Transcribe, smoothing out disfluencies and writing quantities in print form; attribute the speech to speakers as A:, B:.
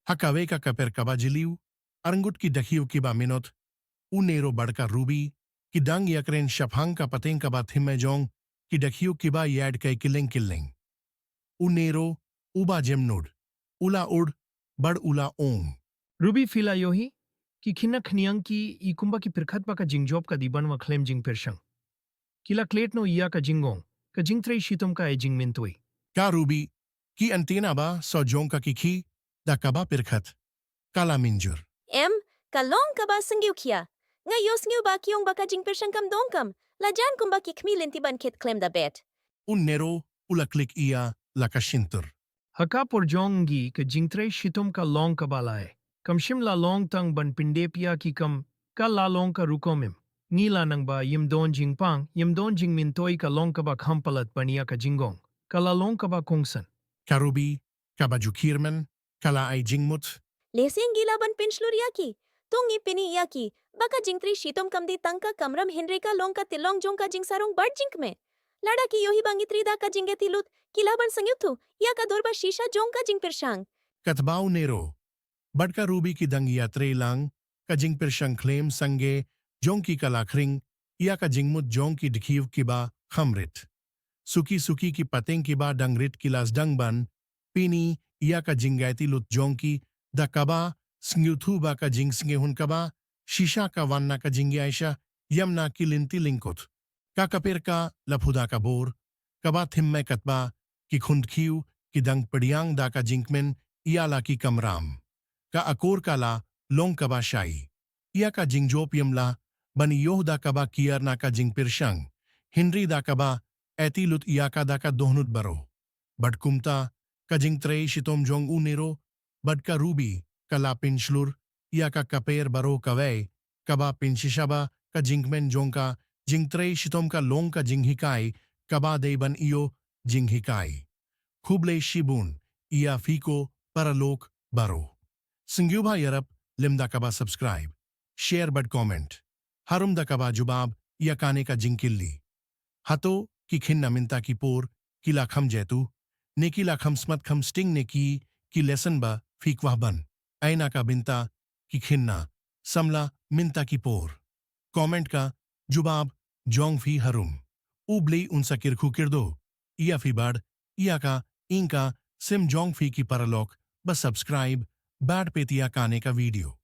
A: Hakawe ka kaper kabajiliw, aranggut ki dakhiw ki ba minot, unero badka ruby, ki dang yakren shaphang ka pateng ka ba thimmejong, ki dakhiw ki ba yad kay killing. Unero, uba jemnud, ula ud, bad ula ong.
B: Ruby fila yohi ki khina khniang ki ikumba ki pirkhat pa ka jingjob ka diban wa claim jing pershang. Kila klet no iya ka jingong, ka jingtrei shitom ka e jing mintui.
A: Ka ruby, ki antena ba so jong ka kiki, da kaba pirkhat, kala minjur.
C: Kalong ka ba sanggiw kiya? Ngayos ngiw ba kiyong baka jing persyang kam dongkam? Lajan kung ba kikmilin tiban kit claim da bet?
A: Unero, ulaklik iya, lakashintur.
B: Haka por jongi ka jingtrei shitom ka long ka balae. Kam shim la long tang ban pindepia ki kam ka la long ka rukomim. Ngila nang ba yim don jing pang, yim don jing mintoi ka long ka ba khampalat bania ka jingong. Ka la long ka ba kongsan.
A: Ka ruby, ka ba jukirman, kala ay jingmut,
C: Lesing gilaban pinslur yaki. Tung ipini yaki. Baka jingtri shitom kam di tangka kamram Henry ka long ka tilong jong ka jing sarong bad jink me. Lada ki yohi bangitri da ka jinge tilut. Kilaban sangyuthu. Ya ka dorba shisha jong ka jing persyang.
A: katbaw nero. Badka ruby ki dang yatre lang, ka jing persyang claim sange, jong ki kalakring, iya ka jingmut jong ki dikhiw ki ba, khamrit. Suki ki pateng ki ba dangrit kilas dangban, pini, iya ka jingayti lut jong ki, da kaba, snguthu ba ka jing sngehun kaba, shisha ka wanna ka jingi aisha, yamna ki linti linkut. Kakapir ka, laphuda ka bor, kaba thimme katba, ki khundkhiw, ki dang padiang da ka jinkmen, iyala ki kamram. Ka akor kala, long kaba shai. Iya ka jingjop yamla, bani yoh da kaba kiyar na ka jingpirsyang, Henry da kaba, etilut iya ka da ka dohnut baro. Badkumta, ka jingtrei shitom jong unero, badka ruby, kala pinshlur, iya ka kaper baro kaway, kaba pinshishaba, ka jingmen jong ka, jingtrei shitom ka long ka jinghikay, kaba dayban iyo, jinghikay. Kuble shibun, iya fiko, paralok, baro. Singyuba yarap, limda kaba subscribe, share bad comment. Harum da kaba jubab, iya kane ka jingkilli. Hato, ki khinna minta ki por, kila kham jetu, ne kila kham smat kham sting ne ki lesson ba, fikwah ban. Aina ka binta, ki khinna, samla, minta ki por. Comment ka, jubab, jong fi harum. Ublei unsa kirkhu kirdo, iya fi bad, iya ka, inka, sim jong fi ki paralok, ba subscribe, bad petiya kane ka video.